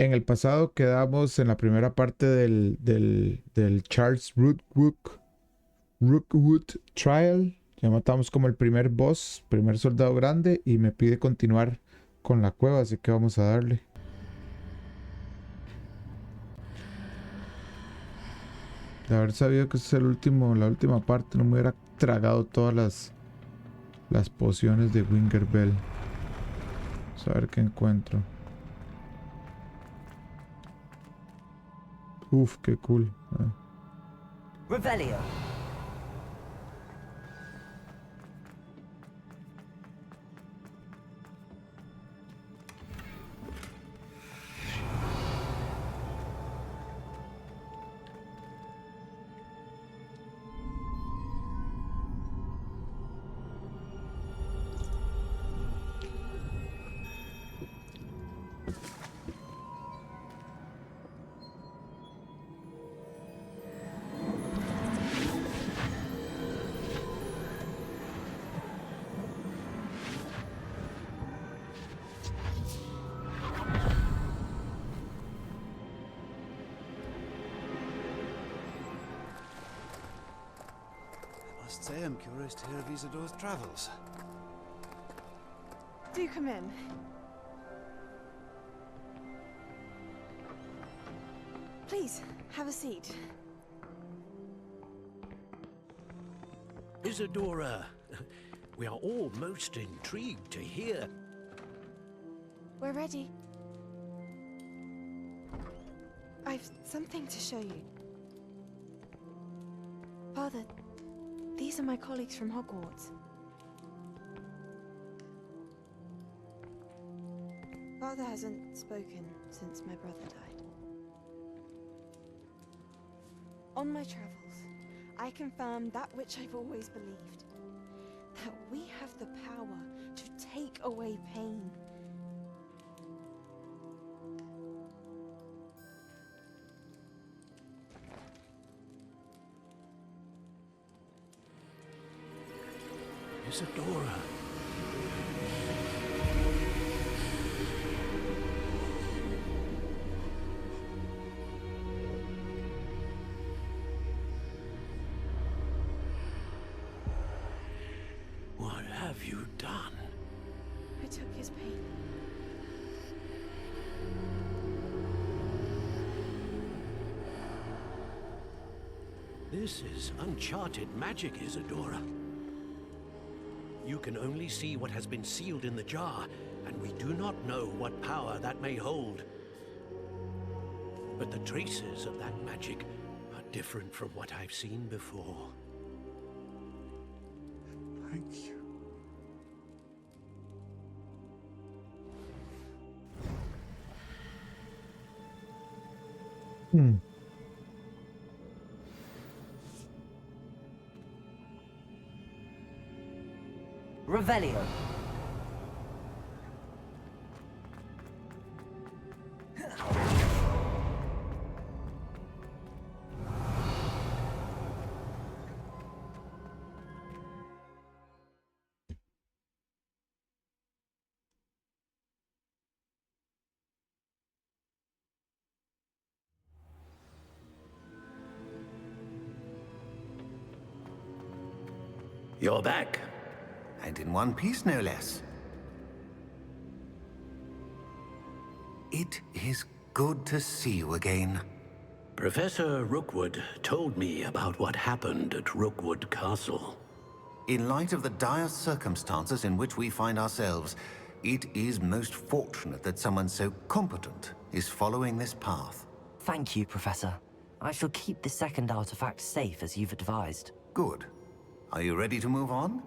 En el pasado quedamos en la primera parte del Charles Rookwood Trial. Ya matamos como el primer boss, primer soldado grande, y me pide continuar con la cueva, así que vamos a darle. De haber sabido que este es la última parte, no me hubiera tragado todas las pociones de Wingerbell. Vamos a ver qué encuentro. Uf, qué cool. Revelio. I must say I'm curious to hear of Isidora's travels. Do come in. Please, have a seat. Isidora, we are all most intrigued to hear. We're ready. I've something to show you. Father, these are my colleagues from Hogwarts. Father hasn't spoken since my brother died. On my travels, I confirmed that which I've always believed. That we have the power to take away pain. Isidora. What have you done? I took his pain. This is uncharted magic, Isidora. You can only see what has been sealed in the jar, and we do not know what power that may hold. But the traces of that magic are different from what I've seen before. Thank you. Revelio. You're back. And in one piece, no less. It is good to see you again. Professor Rookwood told me about what happened at Rookwood Castle. In light of the dire circumstances in which we find ourselves, it is most fortunate that someone so competent is following this path. Thank you, Professor. I shall keep the second artifact safe as you've advised. Good. Are you ready to move on?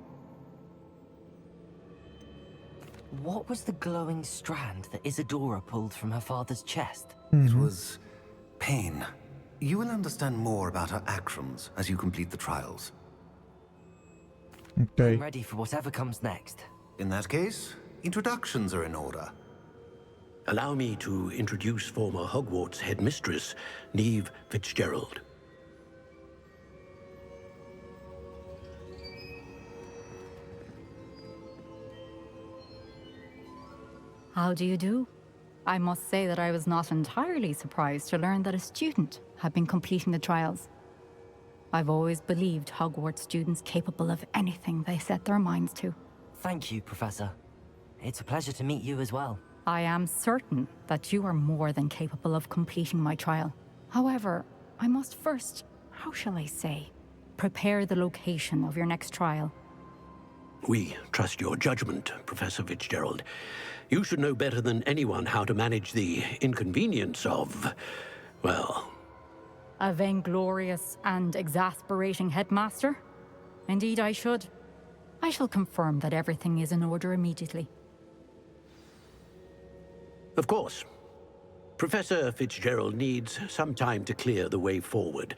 What was the glowing strand that Isidora pulled from her father's chest? It was pain. You will understand more about her actions as you complete the trials. Okay. I'm ready for whatever comes next. In that case, introductions are in order. Allow me to introduce former Hogwarts headmistress, Neve Fitzgerald. How do you do? I must say that I was not entirely surprised to learn that a student had been completing the trials. I've always believed Hogwarts students capable of anything they set their minds to. Thank you, Professor. It's a pleasure to meet you as well. I am certain that you are more than capable of completing my trial. However, I must first, how shall I say, prepare the location of your next trial. We trust your judgment, Professor Fitzgerald. You should know better than anyone how to manage the inconvenience of, well... A vainglorious and exasperating headmaster? Indeed I should. I shall confirm that everything is in order immediately. Of course. Professor Fitzgerald needs some time to clear the way forward.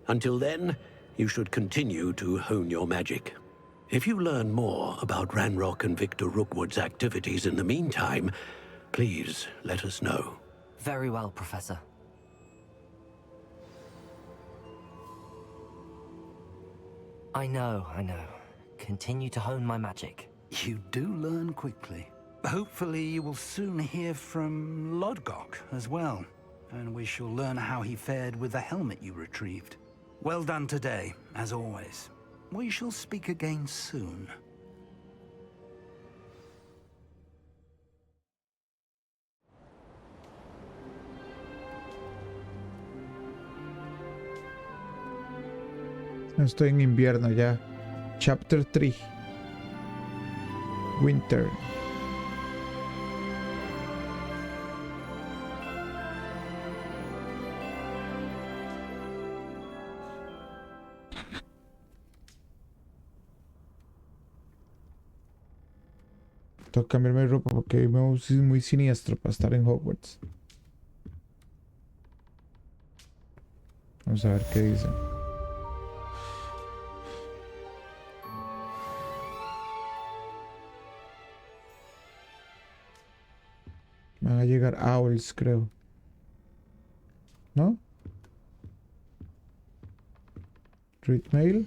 Until then, you should continue to hone your magic. If you learn more about Ranrock and Victor Rookwood's activities in the meantime, please let us know. Very well, Professor. I know. Continue to hone my magic. You do learn quickly. Hopefully you will soon hear from Lodgok as well, and we shall learn how he fared with the helmet you retrieved. Well done today, as always. We shall speak again soon. Estoy en invierno ya. Chapter 3. Winter. Tengo que cambiarme de ropa porque me voy muy siniestro para estar en Hogwarts. Vamos a ver qué dice. Van a llegar owls, creo. ¿No? Read mail.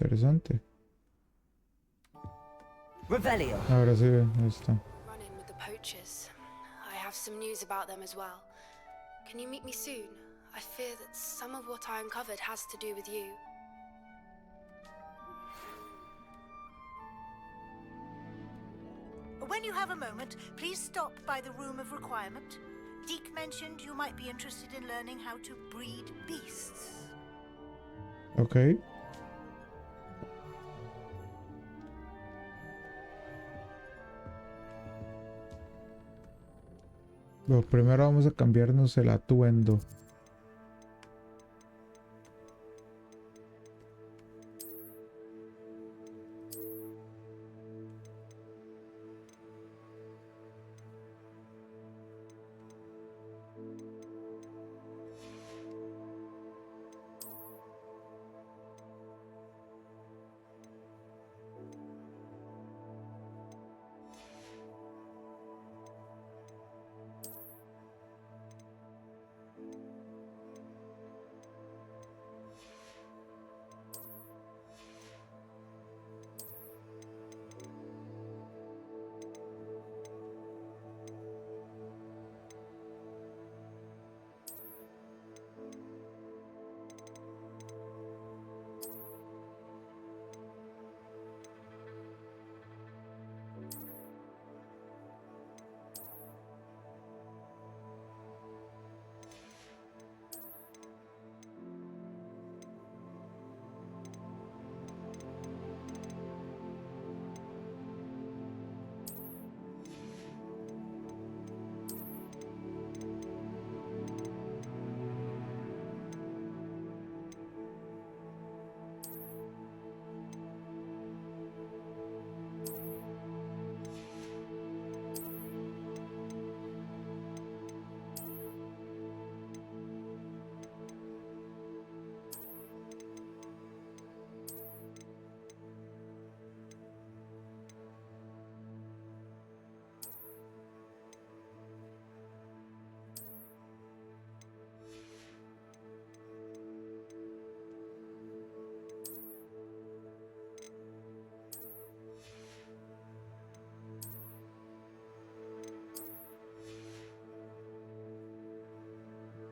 Interesante. Revelio. Ahora sí, ahí está. Run in with the poachers. I have some news about them as well. Can you meet me soon? I fear that some of what I uncovered has to do with you. When you have a moment, please stop by the Room of Requirement. Deke mentioned you might be interested in learning how to breed beasts. Ok. Bueno, primero vamos a cambiarnos el atuendo.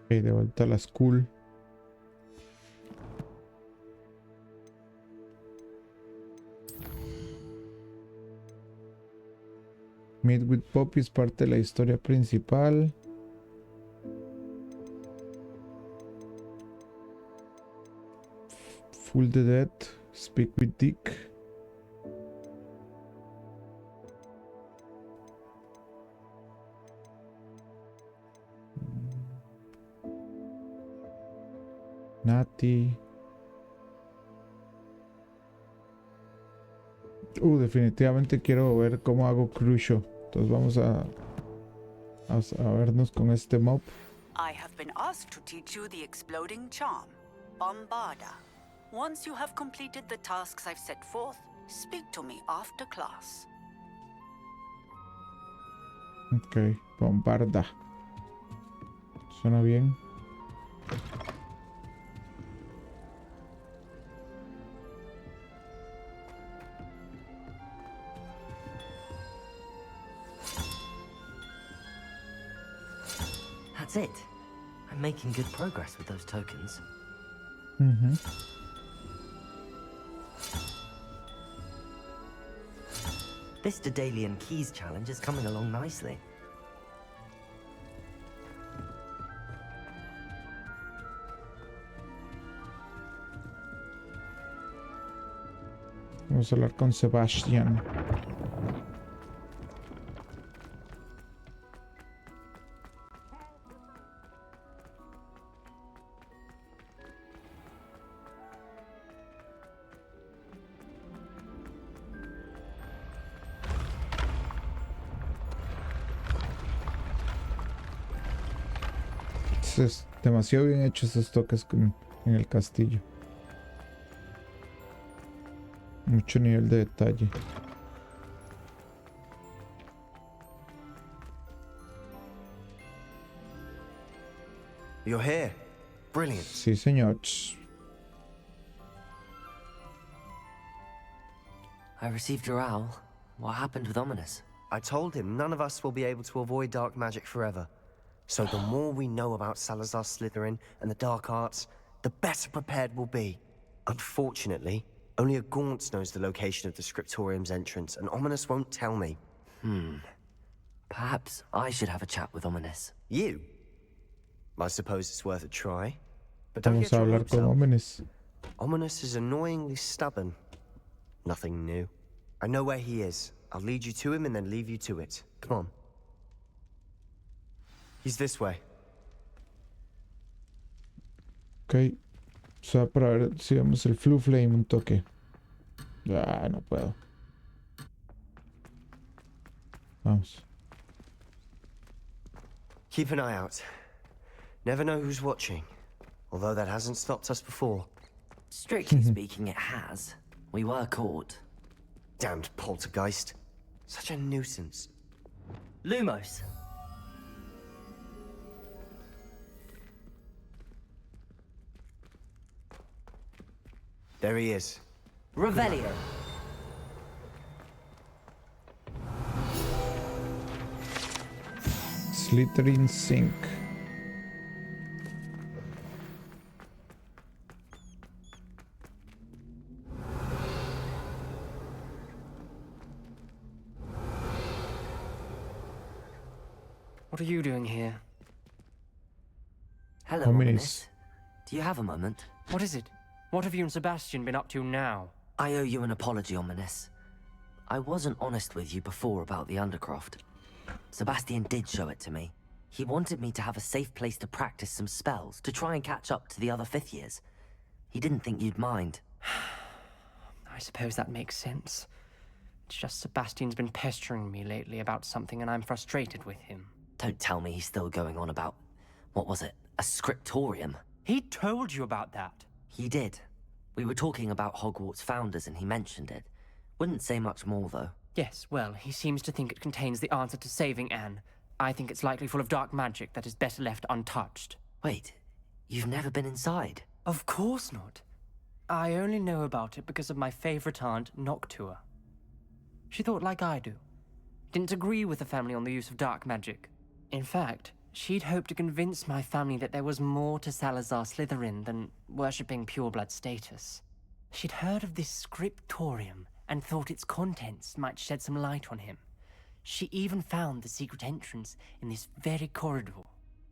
Ok, de vuelta a la school. Meet with Poppy es parte de la historia principal. Full the Dead. Speak with Dick. Nati. Definitivamente quiero ver cómo hago Crucio. Entonces vamos a vernos con este mob. I have been asked to teach you the exploding charm, Bombarda. Once you have completed the tasks I've set forth, speak to me after class. Ok, Bombarda. Suena bien. That's it. I'm making good progress with those tokens. This Daedalian Keys challenge is coming along nicely. Vamos a hablar con Sebastian. Es demasiado bien hecho esos toques en el castillo. Mucho nivel de detalle. You're here. Brilliant. Sí, señor. I received your owl. What happened with Ominous? I told him none of us will be able to avoid dark magic forever. So the more we know about Salazar Slytherin and the dark arts, the better prepared we'll be. Unfortunately, only a Gaunt knows the location of the Scriptorium's entrance, and Ominous won't tell me. Perhaps I should have a chat with Ominous. You? I suppose it's worth a try. But don't Vamos get a your hablar hopes con up. Ominous. Ominous is annoyingly stubborn. Nothing new. I know where he is. I'll lead you to him and then leave you to it. Come on. He's this way. Ok. O sea, para ver si vemos el Flu Flame un toque. Ah, no puedo. Vamos. Keep an eye out. Never know who's watching. Although that hasn't stopped us before. Strictly speaking, it has. We were caught. Damned poltergeist. Such a nuisance. Lumos. There he is. Revelio. Slytherin Sync. What are you doing here? Hello, Ominous. Ominous. Do you have a moment? What is it? What have you and Sebastian been up to now? I owe you an apology, Ominous. I wasn't honest with you before about the Undercroft. Sebastian did show it to me. He wanted me to have a safe place to practice some spells, to try and catch up to the other fifth years. He didn't think you'd mind. I suppose that makes sense. It's just Sebastian's been pestering me lately about something and I'm frustrated with him. Don't tell me he's still going on about... what was it? A scriptorium? He told you about that? He did. We were talking about Hogwarts founders and he mentioned it. Wouldn't say much more, though. Yes, well, he seems to think it contains the answer to saving Anne. I think it's likely full of dark magic that is better left untouched. Wait, you've never been inside? Of course not. I only know about it because of my favorite aunt, Noctua. She thought like I do. Didn't agree with the family on the use of dark magic. In fact, She'd hoped to convince my family that there was more to Salazar Slytherin than worshipping pureblood status. She'd heard of this scriptorium and thought its contents might shed some light on him. She even found the secret entrance in this very corridor.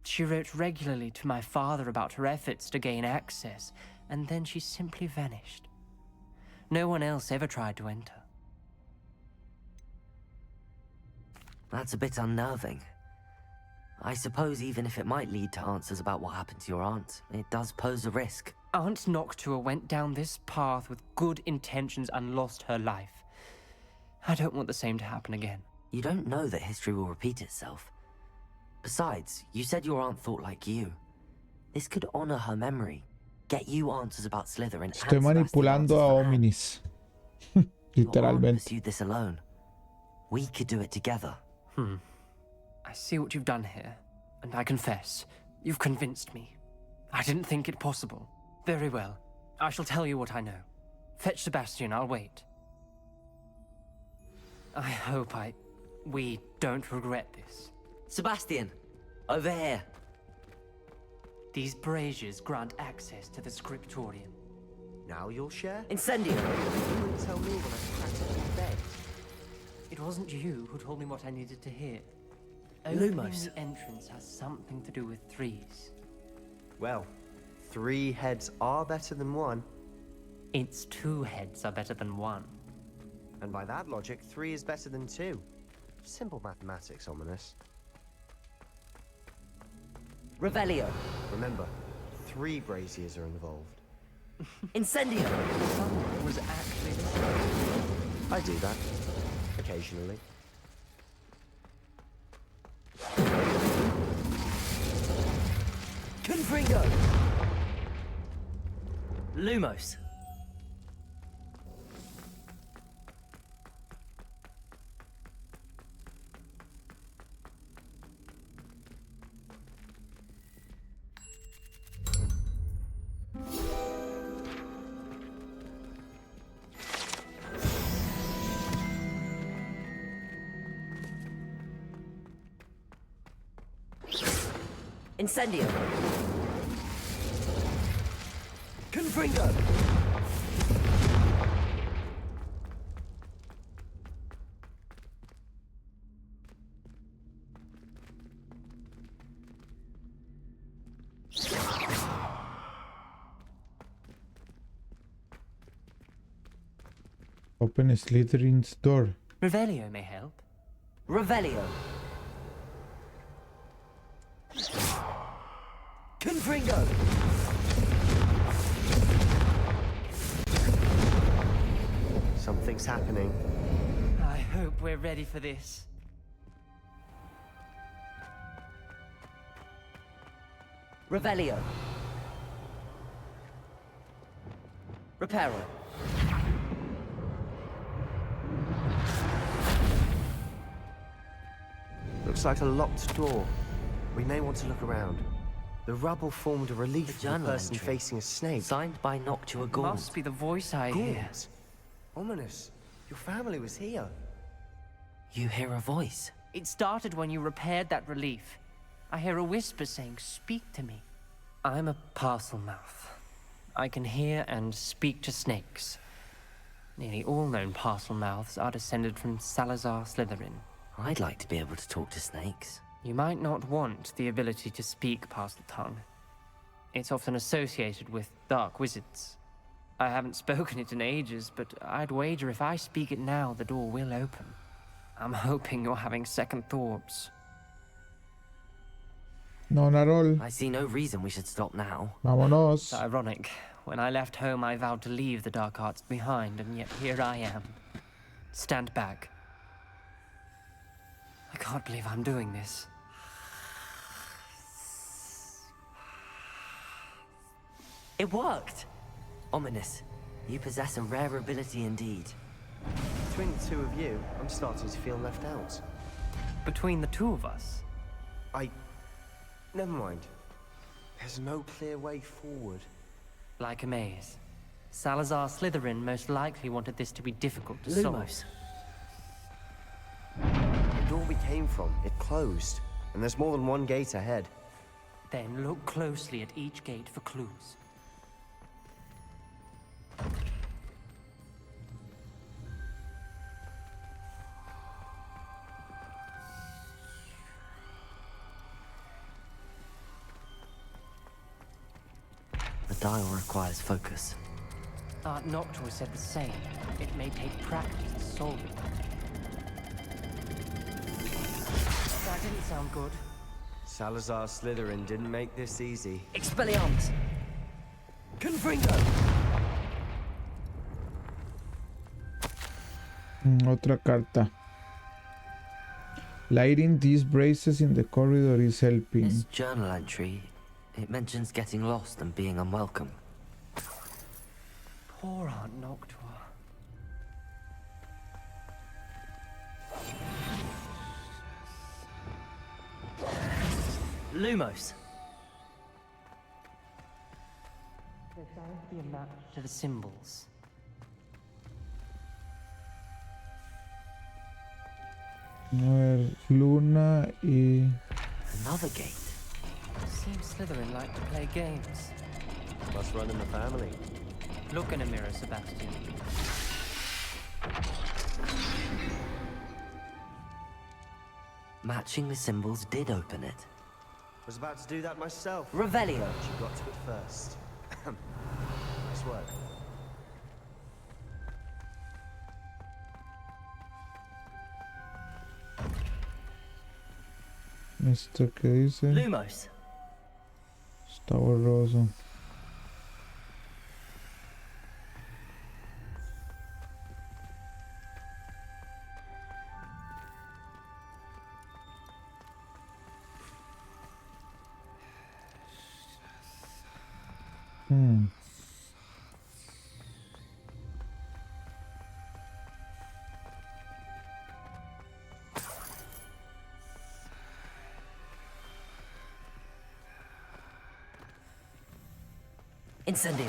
She wrote regularly to my father about her efforts to gain access, and then she simply vanished. No one else ever tried to enter. That's a bit unnerving. I suppose even if it might lead to answers about what happened to your aunt, it does pose a risk. Aunt Noctua went down this path with good intentions and lost her life. I don't want the same to happen again. You don't know that history will repeat itself. Besides, you said your aunt thought like you. This could honor her memory, get you answers about Slytherin. Estoy manipulando a Hominis. Literalmente. Pursued this alone. We could do it together. I see what you've done here, and I confess, you've convinced me. I didn't think it possible. Very well. I shall tell you what I know. Fetch Sebastian, I'll wait. I hope we don't regret this. Sebastian, over here. These braziers grant access to the scriptorium. Now you'll share? Incendio! You wouldn't tell me when I practically begged. It wasn't you who told me what I needed to hear. Opening Lumos. the entrance has something to do with threes. Well, 3 heads are better than 1. Its 2 heads are better than 1. And by that logic, 3 is better than 2. Simple mathematics, Ominous. Revelio. Remember, 3 braziers are involved. Incendio! Someone was actually listening. I do that. Occasionally. Confringo! Lumos. Incendio! Confringo! Open Slytherin's door. Revelio may help. Revelio! Confringo! Something's happening. I hope we're ready for this. Revelio. Reparo. Looks like a locked door. We may want to look around. The rubble formed a relief for the journal person entry. facing a snake. Signed by Noctua Gaunt. Must be the voice I hear. Gaunt? Ominous. Your family was here. You hear a voice. It started when you repaired that relief. I hear a whisper saying, "Speak to me." I'm a parcel mouth. I can hear and speak to snakes. Nearly all known parcel mouths are descended from Salazar Slytherin. I'd like to be able to talk to snakes. You might not want the ability to speak parcel tongue. It's often associated with dark wizards. I haven't spoken it in ages, but I'd wager if I speak it now, the door will open. I'm hoping you're having second thoughts. No, not all. I see no reason we should stop now. Vámonos. It's ironic. When I left home, I vowed to leave the dark arts behind, and yet here I am. Stand back. I can't believe I'm doing this. It worked! Ominous. You possess a rare ability indeed. Between the 2 of you, I'm starting to feel left out. Between the 2 of us? Never mind. There's no clear way forward. Like a maze. Salazar Slytherin most likely wanted this to be difficult to solve. Lumos. The door we came from, it closed. and there's more than one gate ahead. Then look closely at each gate for clues. The dial requires focus. Aunt Noctua said the same. It may take practice to solve it. That didn't sound good. Salazar Slytherin didn't make this easy. Expelliarmus! Confringo! Otra carta. Lighting these braces in the corridor is helping. This journal entry, it mentions getting lost and being unwelcome. Poor Aunt Noctua. Lumos! There seems to be a match to the symbols. A ver, Luna y... Another gate. Seems Slytherin like to play games. Must run in the family. Look in a mirror, Sebastian. Matching the symbols did open it. Was about to do that myself. Revelio! She got to it first. Nice work. ¿Esto qué dice? Lumos! Está borroso. Incendio!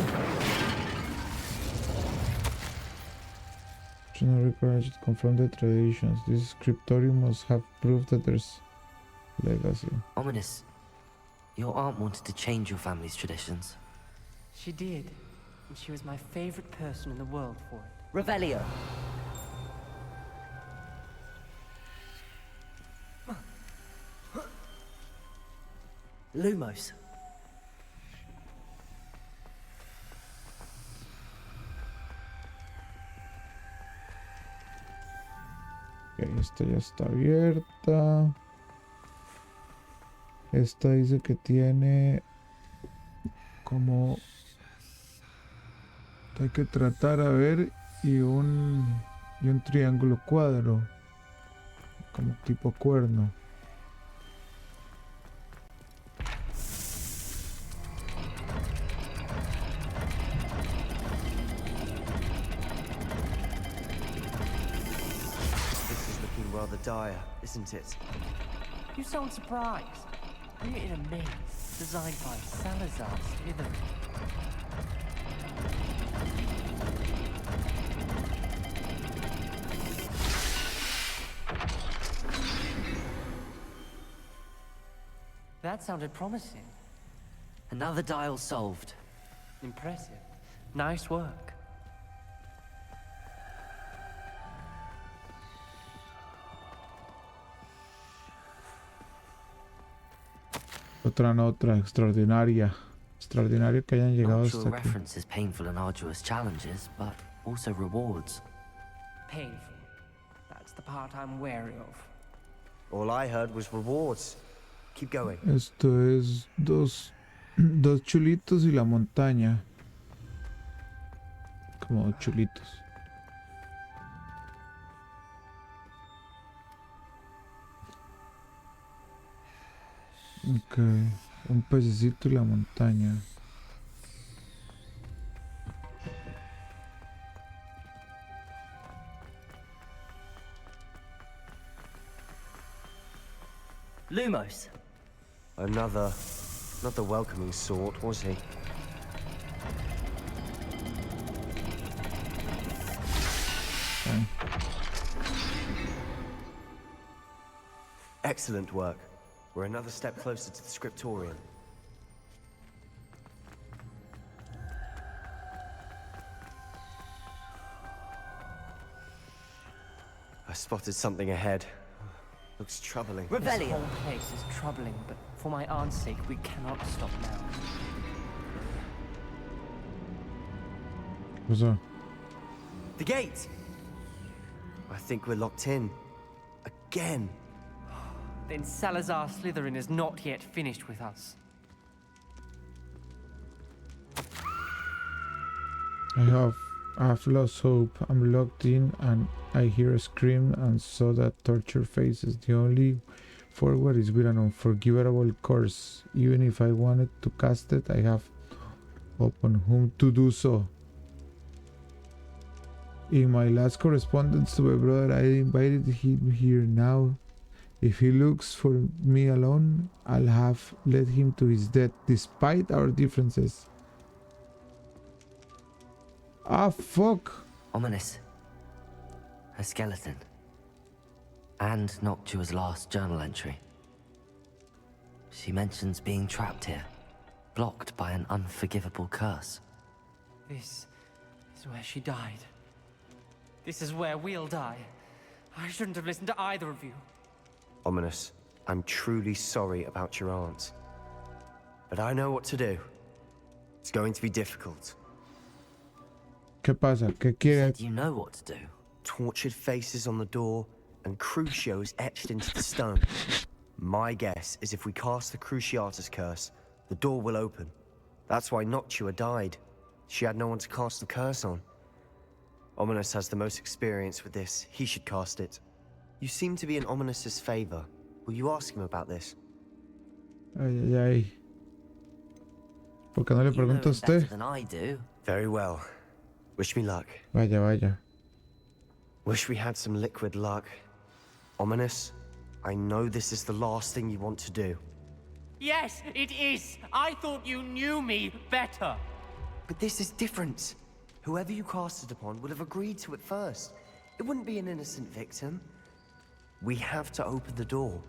Should not require to confirm the traditions. This scriptorium must have proof that there's legacy. Ominous. Your aunt wanted to change your family's traditions. She did. And she was my favorite person in the world for it. Revelio! Lumos! Ok, esta ya está abierta. Esta dice que tiene como... Hay que tratar a ver y un triángulo cuadro. Como tipo cuerno. Rather dire, isn't it? You sound surprised. We're in a maze designed by Salazar Slytherin. That sounded promising. Another dial solved. Impressive. Nice work. Otra nota extraordinaria. Extraordinario que hayan llegado Cultural hasta aquí. references painful and arduous challenges, but also rewards. Painful. That's the part I'm wary of. All I heard was rewards. Keep going. Esto es dos chulitos y la montaña. Como dos chulitos. Ok, un pececito y la montaña. Lumos! Another, not the welcoming sort, was he? Okay. Excellent work. We're another step closer to the scriptorium. I spotted something ahead. Looks troubling. This whole place is troubling, but for my aunt's sake, we cannot stop now. What's up? The gate! I think we're locked in. Again. Then Salazar Slytherin is not yet finished with us. I have lost hope. I'm locked in and I hear a scream and saw that torture faces. The only forward is with an unforgivable curse. Even if I wanted to cast it, I have upon whom to do so. In my last correspondence to my brother, I invited him here. Now, if he looks for me alone, I'll have led him to his death, despite our differences. Ah, fuck! Ominous. A skeleton. And Noctua's last journal entry. She mentions being trapped here, blocked by an unforgivable curse. This is where she died. This is where we'll die. I shouldn't have listened to either of you. Ominous, I'm truly sorry about your aunt. But I know what to do. It's going to be difficult. ¿Qué pasa? ¿Qué quiere? You know what to do. Tortured faces on the door and Crucios etched into the stone. My guess is if we cast the Cruciatus curse, the door will open. That's why Noctua died. She had no one to cast the curse on. Ominous has the most experience with this. He should cast it. You seem to be in Ominous's favor. Will you ask him about this? Ay, ay, ay. ¿Por qué no le pregunta a usted? Than I do. Very well. Wish me luck. Vaya, vaya. Wish we had some liquid luck. Ominous, I know this is the last thing you want to do. Yes, it is. I thought you knew me better. But this is different. Whoever you cast it upon would have agreed to it first. It wouldn't be an innocent victim. We have to open the door.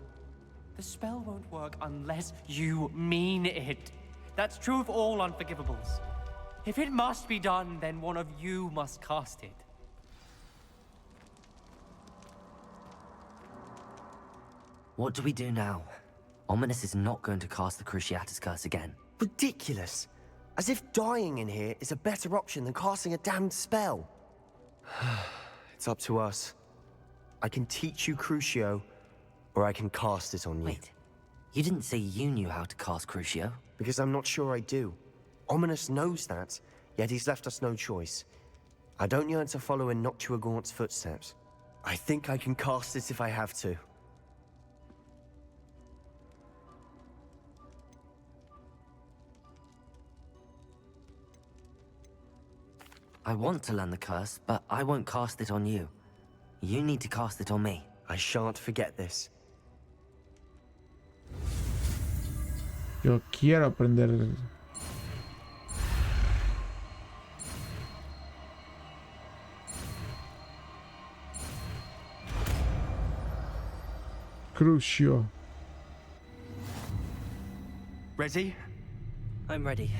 The spell won't work unless you mean it. That's true of all unforgivables. If it must be done, then one of you must cast it. What do we do now? Ominous is not going to cast the Cruciatus curse again. Ridiculous. As if dying in here is a better option than casting a damned spell. It's up to us. I can teach you Crucio, or I can cast it on you. Wait, you didn't say you knew how to cast Crucio? Because I'm not sure I do. Ominous knows that, yet he's left us no choice. I don't yearn to follow in Noctua Gaunt's footsteps. I think I can cast it if I have to. I want to learn the curse, but I won't cast it on you. You need to cast it on me. I shan't forget this. Yo quiero aprender. Crucio. Ready? I'm ready.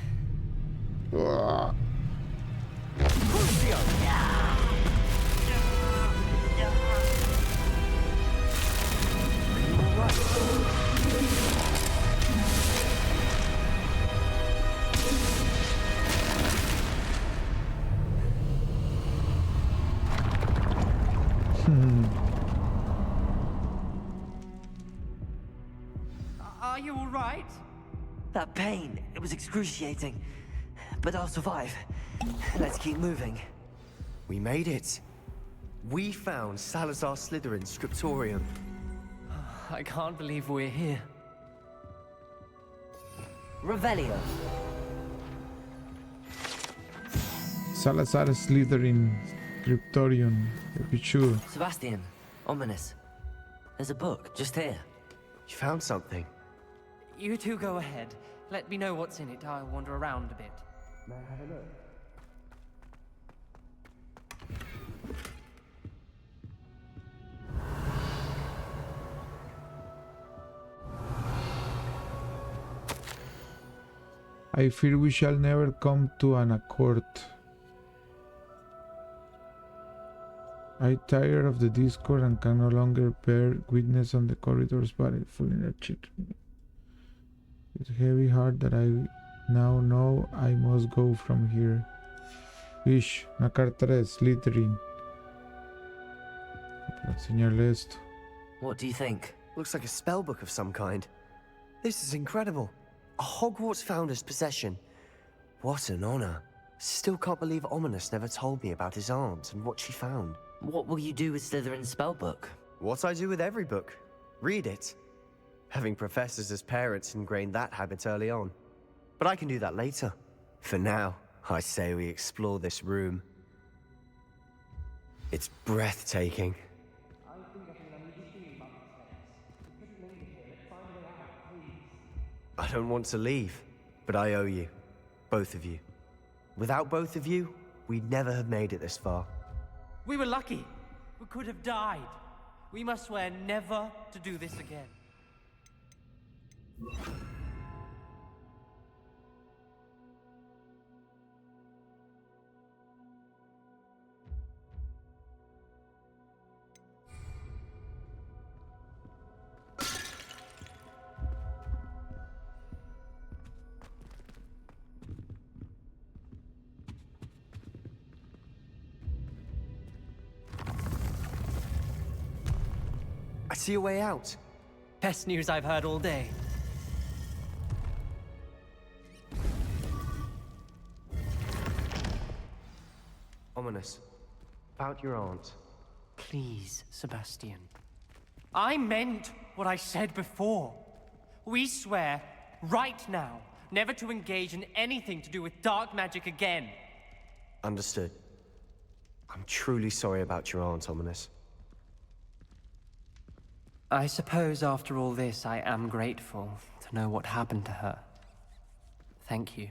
Are you all right? That pain, it was excruciating. But I'll survive. Let's keep moving. We made it. We found Salazar Slytherin's scriptorium. I can't believe we're here. Revelio. Salazar Slytherin Scriptorium. Pichu. Sebastian, Ominous. There's a book just here. You found something. You two go ahead. Let me know what's in it. I'll wander around a bit. May I have a look? I fear we shall never come to an accord. I tire of the discord and can no longer bear witness on the corridors, but full in a chit. With heavy heart that I now know I must go from here. Ish, una carta de Slytherin. Para enseñarle esto. What do you think? Looks like a spellbook of some kind. This is incredible. A Hogwarts founder's possession. What an honor. Still can't believe Ominous never told me about his aunt and what she found. What will you do with Slytherin's spellbook? What I do with every book. Read it. Having professors as parents ingrained that habit early on. But I can do that later. For now, I say we explore this room. It's breathtaking. I don't want to leave, but I owe you. Both of you. Without both of you, we'd never have made it this far. We were lucky. We could have died. We must swear never to do this again. I see a way out. Best news I've heard all day. Ominous. About your aunt. Please, Sebastian. I meant what I said before. We swear, right now, never to engage in anything to do with dark magic again. Understood. I'm truly sorry about your aunt, Ominous. I suppose after all this, I am grateful to know what happened to her. Thank you.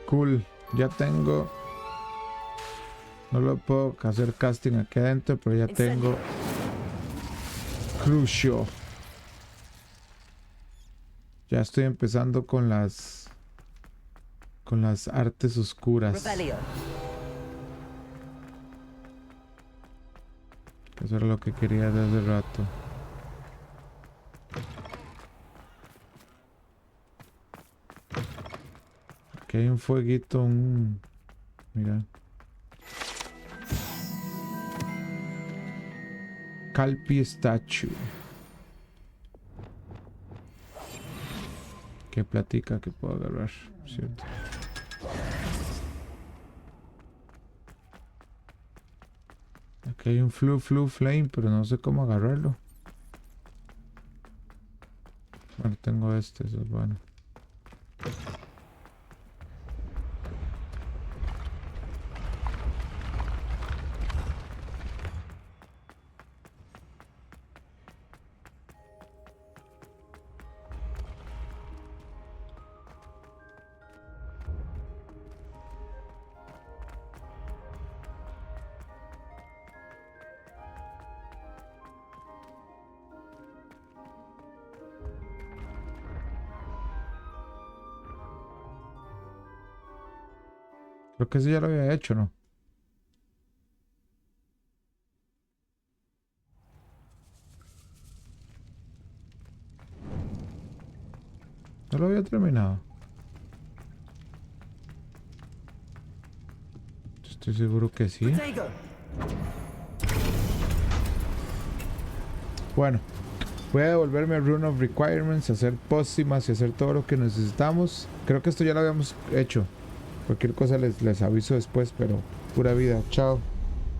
Cool, ya tengo. No lo puedo hacer casting aquí adentro, pero ya tengo Crucio. Ya estoy empezando con las artes oscuras. Rebellion. Eso era lo que quería desde hace rato. Aquí hay un fueguito, mira. Calpi Statue. Que platica que puedo agarrar, ¿cierto? Aquí hay un flu flame, pero no sé cómo agarrarlo. Bueno, tengo este, eso es bueno. Creo que eso ya lo había hecho, ¿no? No lo había terminado. Estoy seguro que sí. Bueno, voy a devolverme a Rune of Requirements, hacer pócimas y hacer todo lo que necesitamos. Creo que esto ya lo habíamos hecho. Cualquier cosa les aviso después, pero pura vida. Chao.